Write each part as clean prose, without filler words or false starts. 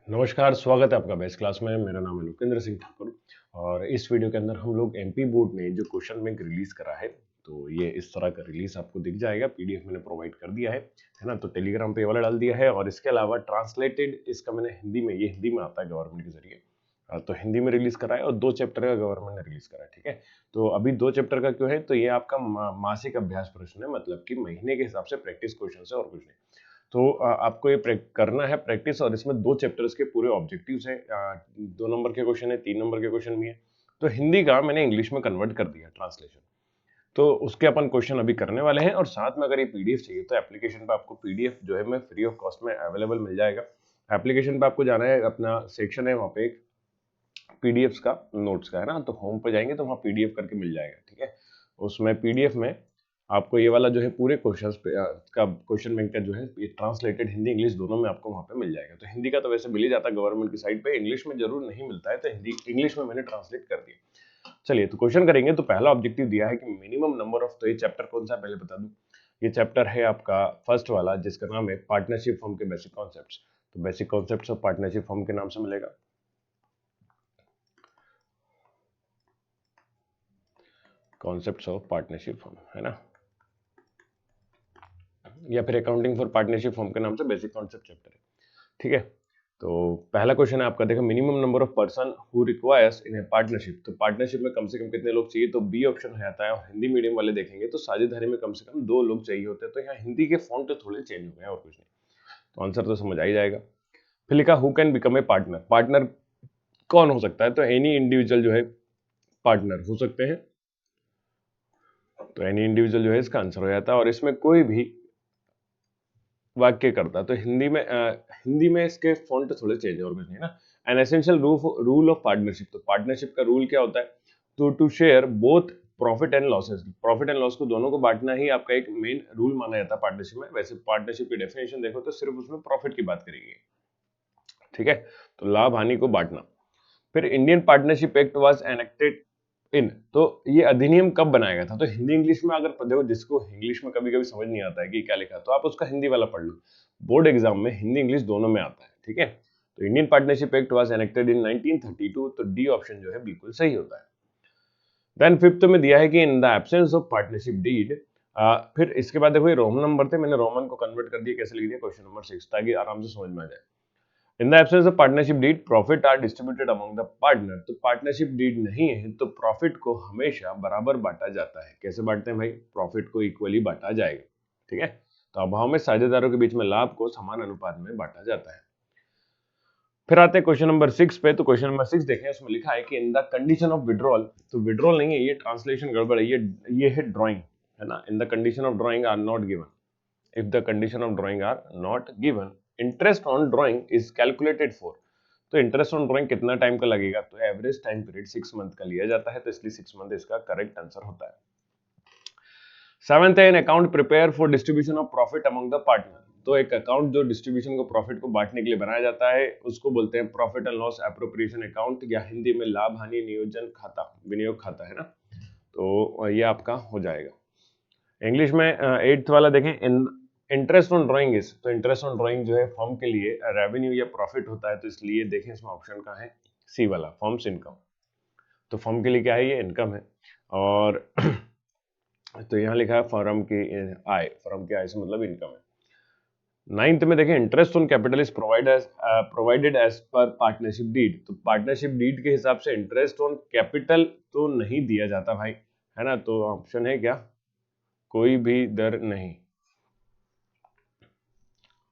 नमस्कार, स्वागत है आपका बेस्ट क्लास में। मेरा नाम है लोकेंद्र सिंह ठाकुर और इस वीडियो के अंदर हम लोग एमपी बोर्ड ने जो क्वेश्चन बैंक रिलीज करा है, तो ये इस तरह का रिलीज आपको दिख जाएगा। पीडीएफ मैंने प्रोवाइड कर दिया है ना। तो टेलीग्राम पे ये वाला डाल दिया है और इसके अलावा ट्रांसलेटेड इसका मैंने हिंदी में, ये हिंदी में आता है गवर्नमेंट के जरिए, तो हिंदी में रिलीज करा है और 2 चैप्टर का गवर्नमेंट ने रिलीज करा है। ठीक है, तो अभी 2 चैप्टर का क्यों है, तो ये आपका मासिक अभ्यास प्रश्न है, मतलब कि महीने के हिसाब से प्रैक्टिस क्वेश्चन है और कुछ नहीं। तो आपको ये करना है प्रैक्टिस और इसमें 2 चैप्टर्स के पूरे ऑब्जेक्टिव्स हैं। 2 नंबर के क्वेश्चन है, 3 नंबर के क्वेश्चन भी है। तो हिंदी का मैंने इंग्लिश में कन्वर्ट कर दिया ट्रांसलेशन, तो उसके अपन क्वेश्चन अभी करने वाले हैं। और साथ में अगर ये पीडीएफ चाहिए तो एप्लीकेशन पे आपको पीडीएफ जो है मैं फ्री ऑफ कॉस्ट में अवेलेबल मिल जाएगा। एप्लीकेशन पे आपको जाना है, अपना सेक्शन है वहाँ पे एक पीडीएफ का, नोट्स का है ना, तो होम पे जाएंगे तो वहाँ पीडीएफ करके मिल जाएगा। ठीक है, उसमें पीडीएफ में आपको ये वाला जो है पूरे क्वेश्चंस पे का क्वेश्चन बैंक का जो है ये ट्रांसलेटेड हिंदी इंग्लिश दोनों में आपको वहाँ पे मिल जाएगा। तो हिंदी का तो वैसे मिल ही जाता है गवर्नमेंट की साइट पे, इंग्लिश में जरूर नहीं मिलता है, तो हिंदी इंग्लिश में मैंने ट्रांसलेट कर दिया। चलिए तो क्वेश्चन करेंगे। तो पहला ऑब्जेक्टिव दिया है कि मिनिमम नंबर ऑफ, तो ये चैप्टर कौन सा पहले बता दूं। ये चैप्टर है आपका फर्स्ट वाला, जिसका नाम है पार्टनरशिप फॉर्म के बेसिक कॉन्सेप्ट्स। तो basic concepts of partnership form के नाम से मिलेगा, कॉन्सेप्ट्स ऑफ पार्टनरशिप फॉर्म, है ना, या फिर अकाउंटिंग फॉर पार्टनरशिप फॉर्म के नाम से बेसिक कॉन्सेप्ट चैप्टर है। ठीक है, तो पहला क्वेश्चन है आपका, देखो minimum number of person who requires in A partnership. तो पार्टनरशिप में कम से कम कितने लोग चाहिए, तो बी ऑप्शन हो जाता है। और हिंदी मीडियम वाले देखेंगे तो साझेदारी में कम से कम 2 लोग चाहिए होते हैं। तो यहाँ हिंदी के फॉन्ट तो थोड़े चेंज हो गए और कुछ नहीं, तो आंसर तो समझ आ ही जाएगा। फिर लिखा who can become a partner. Partner कौन हो सकता है, तो एनी इंडिविजुअल जो है पार्टनर हो सकते हैं। तो एनी इंडिविजुअल जो है इसका आंसर हो जाता है। और इसमें कोई भी वाक्य करता, तो हिंदी में इसके फॉन्ट थोड़े चेंज और कुछ नहीं ना। An essential rule of partnership. तो पार्टनरशिप का रूल क्या होता है, तो to share both profit and losses. Profit and loss को दोनों को बांटना ही आपका एक मेन रूल माना जाता है पार्टनरशिप में। वैसे पार्टनरशिप की डेफिनेशन देखो तो सिर्फ उसमें प्रॉफिट की बात करेगी। ठीक है, तो लाभ हानि को बांटना। फिर Indian partnership act was enacted इन, तो ये अधिनियम कब बनाया गया था। तो हिंदी इंग्लिश में अगर देखो, जिसको इंग्लिश में कभी कभी समझ नहीं आता है कि क्या लिखा, तो आप उसका हिंदी वाला पढ़ लो। बोर्ड एग्जाम में हिंदी इंग्लिश दोनों में आता है। ठीक है, तो Indian partnership act was enacted इन 1932, तो डी ऑप्शन जो है बिल्कुल सही होता है। देन फिफ्थ में दिया है कि in the absence of partnership deed. फिर इसके बाद देखो ये रोमन नंबर थे, मैंने रोमन को कन्वर्ट कर दिया। कैसे लिख दिया, क्वेश्चन नंबर 6, ताकि आराम से समझ में आ जाए। In the absence of partnership deed profit are distributed among the partner. तो पार्टनरशिप डीड नहीं है तो प्रॉफिट को हमेशा बराबर बांटा जाता है। कैसे बांटते हैं भाई, प्रॉफिट को इक्वली बांटा जाएगा। ठीक है, तो अभाव में साझेदारों के बीच में लाभ को समान अनुपात में बांटा जाता है। फिर आते हैं क्वेश्चन नंबर 6 पे। तो क्वेश्चन नंबर 6 देखें, उसमें लिखा है कि in the condition of withdrawal. तो विड्रॉल नहीं है, ये ट्रांसलेशन गड़बड़ है, ये है ड्राइंग, है ना। In the condition of drawing are not given, if the condition of drawing are not given, interest on drawing is calculated for। तो इंटरेस्ट ऑन ड्राइंग कितना टाइम का लगेगा, तो एवरेज टाइम पीरियड 6 मंथ का लिया जाता है, तो इसलिए 6 मंथ इसका करेक्ट आंसर होता है। सेवेंथ है, an account prepare for distribution of profit among the partner. तो एक अकाउंट जो डिस्ट्रीब्यूशन को, प्रॉफिट को बांटने के लिए बनाया जाता है, उसको बोलते हैं profit and loss appropriation account, या हिंदी में लाभ हानि नियोजन खाता, विनियोग खाता, है ना। तो ये आपका हो जाएगा। इंग्लिश में 8th वाला देखें, इंटरेस्ट ऑन ड्राइंग इज। तो इंटरेस्ट ऑन ड्राइंग जो है फॉर्म के लिए रेवेन्यू या प्रॉफिट होता है, तो इसलिए देखें इसमें ऑप्शन का है सी वाला, फॉर्म्स इनकम। तो फॉर्म के लिए क्या है, ये इनकम है। और तो यहाँ लिखा है फर्म की आय, फर्म की आय से मतलब इनकम है। 9th में देखें, interest on capital is provided as per partnership deed. तो पार्टनरशिप डीड के हिसाब से इंटरेस्ट ऑन कैपिटल तो नहीं दिया जाता भाई, है ना। तो ऑप्शन है क्या, कोई भी दर नहीं,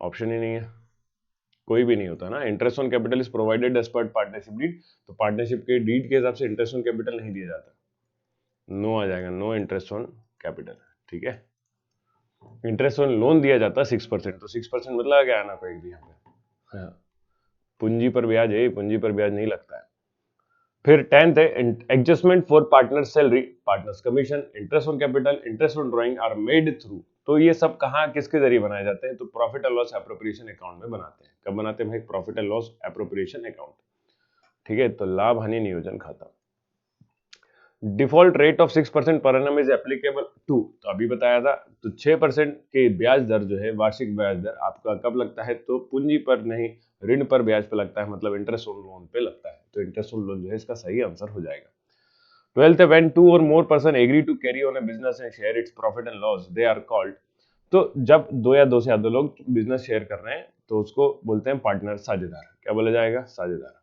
ऑप्शन ही नहीं है, कोई भी नहीं होता ना। Interest on capital is provided as per partnership deed, तो पार्टनरशिप के डीड के हिसाब से इंटरेस्ट ऑन कैपिटल नहीं दिया जाता, नो आ जाएगा, नो इंटरेस्ट ऑन कैपिटल। ठीक है, इंटरेस्ट ऑन लोन दिया जाता है 6%, तो 6% मतलब क्या आना कोई भी यहाँ पे, हाँ, पूंजी पर ब्याज है, पूंजी पर ब्याज नहीं लगता है। फिर 10th है, adjustment for partner salary, partners commission, interest on capital, interest on drawing are made through. तो ये सब कहाँ किसके जरिए बनाए जाते हैं, तो profit and loss appropriation account में बनाते हैं। कब बनाते हैं भाई, profit and loss appropriation account. ठीक है, तो लाभ हानि नियोजन खाता। Default rate of 6% per annum is applicable to, तो अभी बताया था, तो 6% के ब्याज दर जो है, वार्षिक ब्याज दर आपका कब लगता है, तो पूंजी पर नहीं, ऋण पर ब्याज पे लगता है, मतलब इंटरेस्ट ऑन लोन पे लगता है, तो इंटरेस्ट ऑन लोन जो है इसका सही आंसर हो जाएगा। 12th है, when two or more person agree to carry on a business and share its profit and loss they are called, तो जब दो या दो से ज्यादा लोग बिजनेस शेयर कर रहे हैं तो उसको बोलते हैं पार्टनर, साझेदार। क्या बोला जाएगा, साझेदार।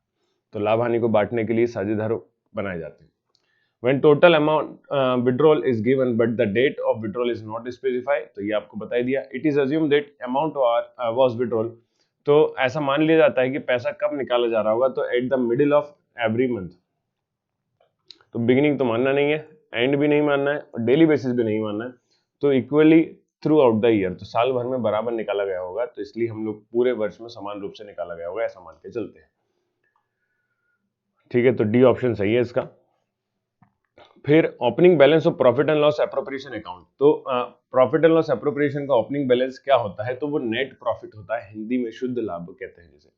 तो लाभ हानि को बांटने के लिए साझेदार बनाए जाते हैं। When total amount withdrawal is given but the date of withdrawal is not specified, तो ये आपको बता ही दिया। It is assumed that amount was withdrawal, तो ऐसा मान लिया जाता है कि पैसा कब निकाला जा रहा होगा, तो at the middle of every month, तो बिगिनिंग तो मानना नहीं है, एंड भी नहीं मानना है, और डेली बेसिस भी नहीं मानना है, तो equally through out the year, तो साल भर में बराबर निकाला गया होगा, तो इसलिए हम लोग पूरे वर्ष में समान रूप से निकाला गया होगा, ऐसा मान के चलते हैं। ठीक है, तो डी ऑप्शन सही है इसका। फिर opening balance of profit and loss appropriation account, तो प्रॉफिट एंड लॉस एप्रोप्रिएशन का ओपनिंग बैलेंस क्या होता है, तो वो नेट प्रॉफिट होता है, हिंदी में शुद्ध लाभ कहते हैं जिसे।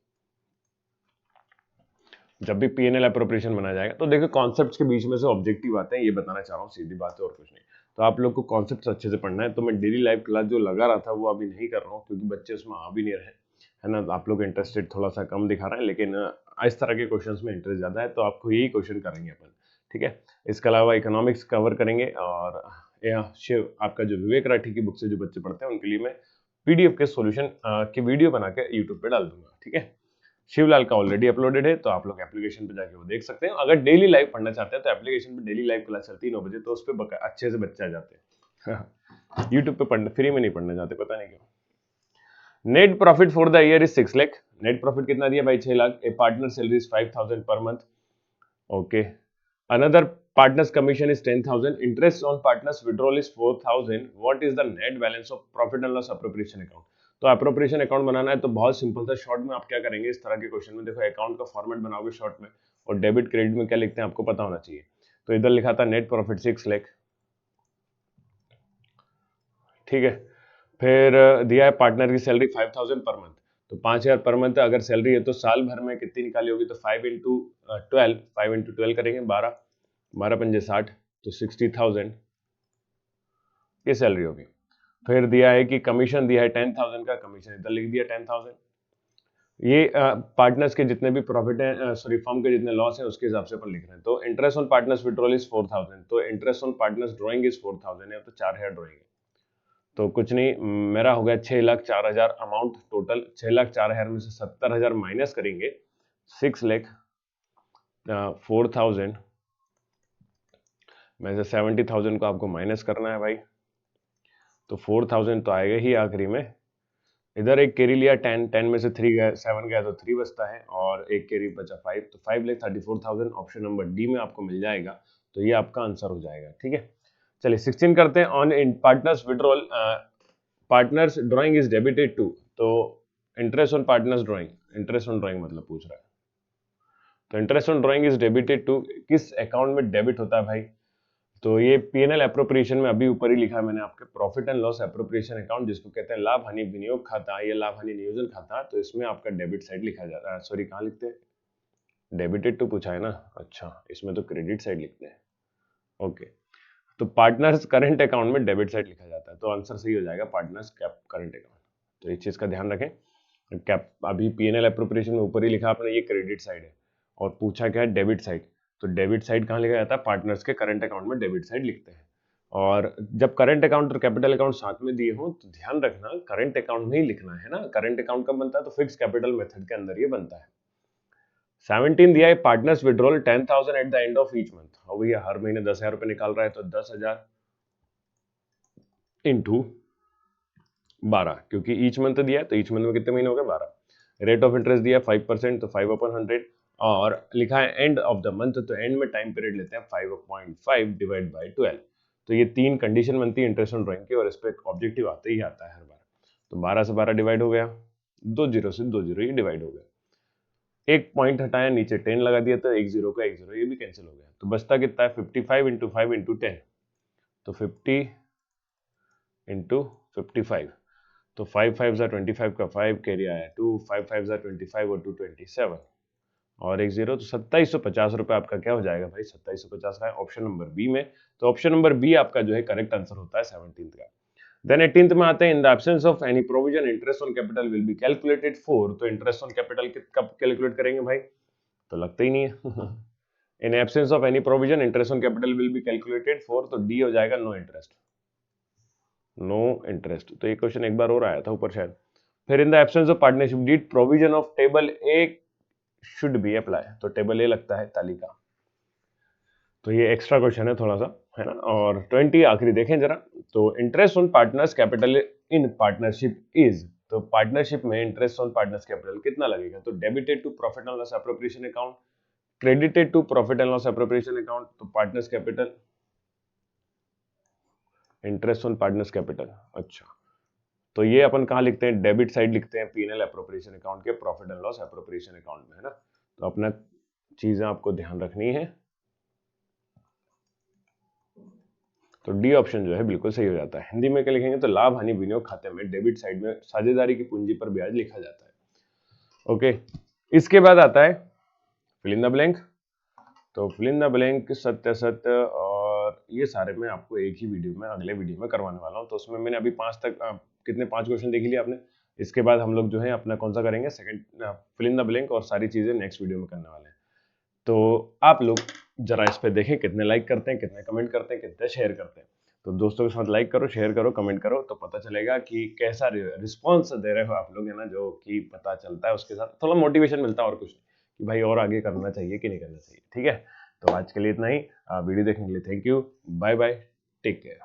जब भी पीएनएल एप्रोप्रिएशन बनाया जाएगा, तो देखो कॉन्सेप्ट्स के बीच में से ऑब्जेक्टिव आते हैं, ये बताना चाह रहा हूँ, सीधी बात है और कुछ नहीं। तो आप लोग को कॉन्सेप्ट्स अच्छे से पढ़ना है, तो मैं डेली लाइफ क्लास जो लगा रहा था वो अभी नहीं कर रहा हूँ, क्योंकि बच्चे उसमें आ भी नहीं रहे, है ना। आप लोग इंटरेस्टेड थोड़ा सा कम दिखा रहे हैं, लेकिन इस तरह के क्वेश्चन में इंटरेस्ट ज्यादा है, तो आपको यही क्वेश्चन करेंगे अपन। ठीक है, इसके अलावा इकोनॉमिक्स कवर करेंगे, और शिव आपका जो विवेक राठी की बुक से जो बच्चे पढ़ते हैं उनके लिए मैं पीडीएफ के सॉल्यूशन की वीडियो बना के यूट्यूब पे डाल दूंगा। ठीक है, शिवलाल का ऑलरेडी अपलोडेड है, तो आप लोग एप्लीकेशन पे जाके वो देख सकते हैं। अगर डेली लाइव पढ़ना चाहते हैं तो एप्लीकेशन पे डेली लाइव क्लास चलती है 9 बजे, तो उस पर अच्छे से बच्चे आ जाते हैं। यूट्यूब पे पढ़ने फ्री में नहीं पढ़ने जाते, पता नहीं क्यों। Net profit for the year is 6 lakh. Net profit कितना दिया भाई, 6 lakh. A partner salary is 5000 per month. Okay, another partners commission is 10,000, interest on partners withdrawal is 4,000, what is the net balance of profit and loss appropriation account। तो appropriation account बनाना है तो बहुत simple था, short में आप क्या करेंगे, इस तरह के क्वेश्चन में देखो अकाउंट का फॉर्मेट बनाओगे शॉर्ट में, और डेबिट क्रेडिट में क्या लिखते हैं आपको पता होना चाहिए। तो इधर लिखा था नेट प्रॉफिट 6 लाख। ठीक है, फिर दिया है पार्टनर की सैलरी 5,000 पर मंथ, तो 5,000 पर मंथ अगर सैलरी है तो साल भर में कितनी निकाली होगी, तो 5 इंटू 12 करेंगे, 12 12 पंजे 60, तो 60,000 ये सैलरी होगी। फिर दिया है कि कमीशन दिया है 10,000 का, कमीशन इधर लिख दिया 10,000। ये पार्टनर्स के जितने भी प्रॉफिट है, सॉरी फर्म के जितने लॉस है उसके हिसाब से अपन लिख रहे हैं। तो interest on partners withdrawal is 4,000, तो interest on partners drawing is 4,000 है, तो 4,000 ड्रॉइंग है, तो कुछ नहीं, मेरा हो गया 6,04,000 अमाउंट टोटल। 6,04,000 में से 70,000 माइनस करेंगे, 6,04,000 में से 70,000 को आपको माइनस करना है भाई, तो 4,000 तो आएगा ही आखिरी में। इधर एक कैरी लिया 10, 10 में से 3 गया, 7 गया तो 3 बचता है, और एक कैरी बचा 5, तो 5,34,000 ऑप्शन नंबर डी में आपको मिल जाएगा, तो ये आपका आंसर हो जाएगा। ठीक है, चलिए 16 करते हैं। On in partners withdrawal partners drawing is debited to, तो interest on partners drawing, interest on drawing मतलब पूछ रहा है, तो interest on drawing is debited to किस अकाउंट में डेबिट होता है भाई, तो ये पीएनएल एप्रोप्रिएशन में अभी ऊपर ही लिखा है मैंने आपके, profit and loss appropriation account, जिसको कहते हैं लाभ हानि विनियोग खाता या लाभ हानि नियोजन खाता, तो इसमें आपका डेबिट साइड लिखा जाता है, सॉरी कहाँ लिखते हैं, डेबिटेड टू पूछा है ना, अच्छा इसमें तो क्रेडिट साइड लिखते हैं। ओके, तो पार्टनर्स करंट अकाउंट में डेबिट साइड लिखा जाता है, तो आंसर सही हो जाएगा पार्टनर्स कैप करंट अकाउंट। तो इस चीज का ध्यान रखें, कैप अभी पीएनएल एप्रोप्रिएशन में ऊपर ही लिखा आपने, ये क्रेडिट साइड है, और पूछा क्या है, डेबिट साइड, तो डेबिट साइड कहाँ लिखा जाता है, पार्टनर्स के करंट अकाउंट में डेबिट साइड लिखते हैं। और जब करंट अकाउंट और कैपिटल अकाउंट साथ में दिए हो तो ध्यान रखना करंट अकाउंट में ही लिखना है ना, करंट अकाउंट कब बनता है, तो फिक्स कैपिटल मेथड के अंदर ये बनता है। 17 दिया है partners withdrawal 10,000 at the end of each month, और भैया हर महीने 10,000 रुपए निकाल रहा है, तो 10,000 इंटू 12, क्योंकि ईच मंथ दिया है तो ईच मंथ में कितने महीने हो गए, 12। रेट ऑफ इंटरेस्ट दिया 5%, तो 5/100, और लिखा है एंड ऑफ द मंथ, तो एंड में टाइम पीरियड लेते हैं 5.5 डिवाइड बाई 12, तो ये 3 कंडीशन बनती है इंटरेस्ट ऑन ड्राइंग की, और इस पर ऑब्जेक्टिव आते ही आता है हर बार। तो 12 से 12 डिवाइड हो गया, 2 जीरो से 2 जीरो ये डिवाइड हो गया, एक पॉइंट हटाया, नीचे 10 लगा दिया, तो एक जीरो का एक जीरो ये भी कैंसिल हो गया, तो बचता कितना है 55 इंटू 5 इंटू 10, तो 50 इंटू 55, तो 5 5 ज़ा 25 का 5 कैरी आया 2, 5 5 ज़ा 25 और 2 27, और एक जीरो, तो 2750 रुपये आपका क्या हो जाएगा भाई, 2750 का है ऑप्शन नंबर बी में। तो ऑप्शन नंबर बी आपका जो है करेक्ट आंसर होता है 17th का। देन 18th में आते हैं, इन the absence of any provision interest on capital will be calculated for. तो इंटरेस्ट ऑन कैपिटल कब कैलकुलेट करेंगे भाई, तो लगता ही नहीं है। In absence of any provision interest on capital will be calculated for, तो डी हो जाएगा नो इंटरेस्ट, नो इंटरेस्ट। तो ये क्वेश्चन एक बार और आया था ऊपर शायद। फिर in the absence of partnership deed provision of table A should be apply, तो टेबल ए लगता है तालिका। तो ये एक्स्ट्रा क्वेश्चन है थोड़ा सा, है ना। और 20 आखिरी देखें जरा, तो interest on partners capital in partnership is, तो पार्टनरशिप में इंटरेस्ट ऑन पार्टनर्स कैपिटल कितना लगेगा, तो debited to profit and loss appropriation account, credited to profit and loss appropriation account, तो partners capital, interest on partners capital. अच्छा, तो ये अपन कहाँ लिखते हैं, डेबिट साइड लिखते हैं पीएनएल एप्रोप्रिएशन अकाउंट के profit and loss appropriation account में, है ना। तो अपना चीजें आपको ध्यान रखनी है। तो डी ऑप्शन जो है बिल्कुल सही हो जाता है। हिंदी में क्या लिखेंगे, तो लाभ हानि विनियोग खाते में डेबिट साइड में साझेदारी की पूंजी पर ब्याज लिखा जाता है। ओके, इसके बाद आता है फिल इन द ब्लैंक। तो फिल इन द ब्लैंक सत्य सत्य, और ये सारे मैं आपको एक ही वीडियो में, अगले वीडियो में करवाने वाला हूँ। तो उसमें मैंने अभी 5 तक कितने 5 क्वेश्चन देख लिए आपने। इसके बाद हम लोग जो है अपना कौन सा करेंगे, second fill in the blank, और सारी चीजें नेक्स्ट वीडियो में करने वाले हैं। तो आप लोग जरा इस पे देखें कितने लाइक करते हैं, कितने कमेंट करते हैं, कितने शेयर करते हैं। तो दोस्तों के साथ लाइक करो, शेयर करो, कमेंट करो, तो पता चलेगा कि कैसा रिस्पॉन्स दे रहे हो आप लोग, है ना, जो कि पता चलता है। उसके साथ थोड़ा मोटिवेशन मिलता है, और कुछ नहीं, कि भाई और आगे करना चाहिए कि नहीं करना चाहिए। ठीक है, तो आज के लिए इतना ही। वीडियो देखने के लिए thank you, bye bye, take care.